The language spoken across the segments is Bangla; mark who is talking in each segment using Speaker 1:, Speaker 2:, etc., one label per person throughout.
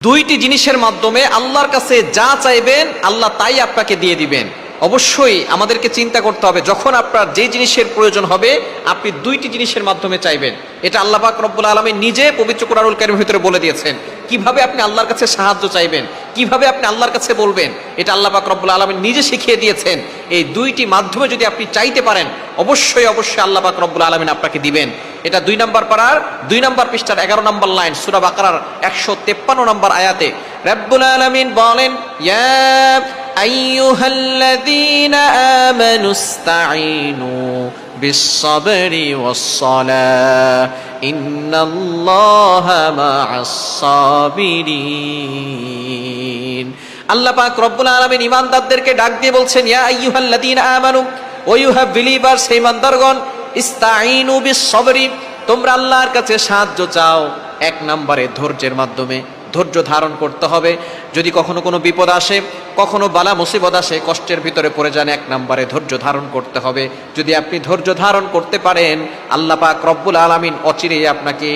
Speaker 1: দুইটি জিনিসের মাধ্যমে আল্লাহর কাছে যা চাইবেন আল্লাহ তাই আপনাকে দিয়ে দিবেন। অবশ্যই আমাদেরকে চিন্তা করতে হবে, যখন আপনার যে জিনিসের প্রয়োজন হবে আপনি দুইটি জিনিসের মাধ্যমে চাইবেন। এটা আল্লাহ পাক রব্বুল আলামিন নিজে পবিত্র কোরআনুল কারীমের ভিতরে বলে দিয়েছেন। কিভাবে আপনি আল্লাহর কাছে সাহায্য চাইবেন, কিভাবে আপনি আল্লাহর কাছে বলবেন, এটা আল্লাহ পাক রব্বুল আলামিন নিজে শিখিয়ে দিয়েছেন। এই দুইটি মাধ্যমে যদি আপনি চাইতে পারেন অবশ্যই অবশ্যই আল্লাহ পাক রব্বুল আলামিন আপনাকে দিবেন। এটা 2 নম্বর পারার 2 নম্বর পৃষ্ঠার 11 নম্বর লাইন, সূরা বাকারার 153 নম্বর আয়াতে রব্বুল আলামিন বলেন, ইয়া আইয়ুহাল্লাযীনা আমানুস্তাঈনু বিস-সাবরি ওয়াস-সালাহ ইন্নাল্লাহা মা'আস-সাবিরিন। আল্লাহ পাক রব্বুল আলামিন ঈমানদারদেরকে ডাক দিয়ে বলছেন, ইয়া আইয়ুহাল্লাযীনা আমানু, ও ইউ হ্যাভ বিলিভার্স, হে ঈমানদারগণ, ইস্তাঈনু বিস-সাবরি, তোমরা আল্লাহর কাছে সাহায্য চাও 1 নম্বরে ধৈর্যের মাধ্যমে। ধৈর্য ধারণ করতে হবে। যদি কখনো কোনো বিপদ আসে, কখনো বালা মুসিবত আসে, কষ্টের ভিতরে পড়ে যান, 1 নম্বরে ধৈর্য ধারণ করতে হবে। যদি আপনি ধৈর্য ধারণ করতে পারেন আল্লাহ পাক রব্বুল আলামিন অচিরেই আপনাকে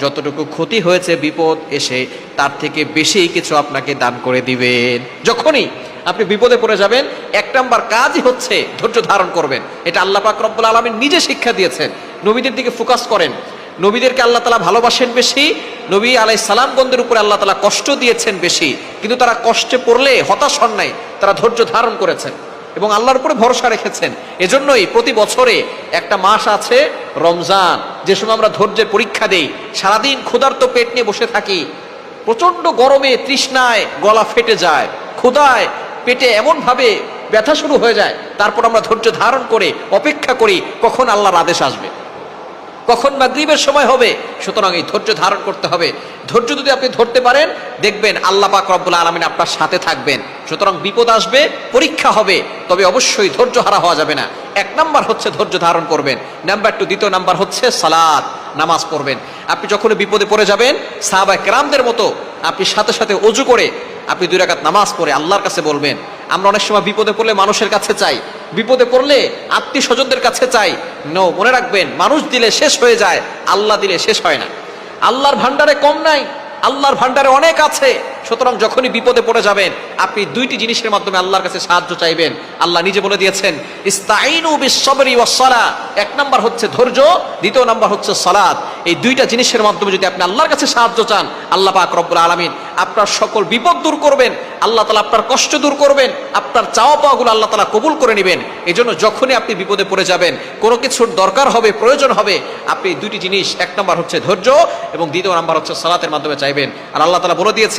Speaker 1: যতটুকু ক্ষতি হয়েছে বিপদ এসে তার থেকে বেশি কিছু আপনাকে দান করে দিবেন। যখনই আপনি বিপদে পড়ে যাবেন 1 নম্বর কাজই হচ্ছে ধৈর্য ধারণ করবেন। এটা আল্লাহ পাক রব্বুল আলামিন নিজে শিক্ষা দিয়েছেন। নবীদের দিকে ফোকাস করেন। নবীদেরকে আল্লাহ তাআলা ভালোবাসেন বেশি, নবী আলাইহিস সালামগণদের উপরে আল্লাহ তাআলা কষ্ট দিয়েছেন বেশি, কিন্তু তারা কষ্টে পড়লে হতাশ হন নাই, তারা ধৈর্য ধারণ করেছেন এবং আল্লাহর উপরে ভরসা রেখেছেন। এজন্যই প্রতি বছরে একটা মাস আছে রমজান, যে সময় আমরা ধৈর্যের পরীক্ষা দেই। সারাদিন ক্ষুধার্ত পেট নিয়ে বসে থাকি, প্রচন্ড গরমে তৃষ্ণায় গলা ফেটে যায়, ক্ষুধায় পেটে এমন ভাবে ব্যথা শুরু হয়ে যায়, তারপর আমরা ধৈর্য ধারণ করে অপেক্ষা করি কখন আল্লাহর আদেশ আসবে, কখন মাগরিবের সময় হবে। সুতরাং এই ধৈর্য ধারণ করতে হবে। ধৈর্য যদি আপনি ধরতে পারেন দেখবেন আল্লাহ পাক রব্বুল আলামিন আপনার সাথে থাকবেন। সুতরাং বিপদ আসবে, পরীক্ষা হবে, তবে অবশ্যই ধৈর্য হারা হওয়া যাবে না। 1 নম্বর হচ্ছে ধৈর্য ধারণ করবেন। নাম্বার 2, দ্বিতীয় নাম্বার হচ্ছে সালাত, নামাজ পড়বেন। আপনি যখন বিপদে পড়ে যাবেন সাহাবায়ে কেরামদের মতো আপনি সাথে সাথে ওযু করে আপনি 2 রাকাত নামাজ পড়ে আল্লাহর কাছে বলবেন। আমরা অনেক সময় বিপদে পড়লে মানুষের কাছে চাই, বিপদে পড়লে আত্মীয় স্বজনদের কাছে চাই। নো, মনে রাখবেন, মানুষ দিলে শেষ হয়ে যায়, আল্লাহ দিলে শেষ হয় না। আল্লাহর ভান্ডারে কম নাই, আল্লাহর ভান্ডারে অনেক আছে। সুতরাং যখনই বিপদে পড়ে যাবেন আপনি 2টি জিনিসের মাধ্যমে আল্লাহর কাছে সাহায্য চাইবেন। আল্লাহ নিজে বলে দিয়েছেন, ইস্তাঈনু বিস-সাবরি ওয়াস-সালাহ। 1 নম্বর হচ্ছে ধৈর্য, দ্বিতীয় নম্বর হচ্ছে সালাত। এই 2টা জিনিসের মাধ্যমে যদি আপনি আল্লাহর কাছে সাহায্য চান আল্লাহ পাক রব্বুল আলামিন আপনার সকল বিপদ দূর করবেন। আল্লাহ তাআলা আপনার কষ্ট দূর করবেন, আপনার চাওয়া পাওয়াগুলো আল্লাহ তাআলা কবুল করে নেবেন। এজন্য যখনই আপনি বিপদে পড়ে যাবেন, কোনো কিছুর দরকার হবে, প্রয়োজন হবে, আপনি 2টি জিনিস, 1 নম্বর হচ্ছে ধৈর্য এবং দ্বিতীয় নম্বর হচ্ছে সালাতের মাধ্যমে চাইবেন। আর আল্লাহ তাআলা বলে দিয়েছেন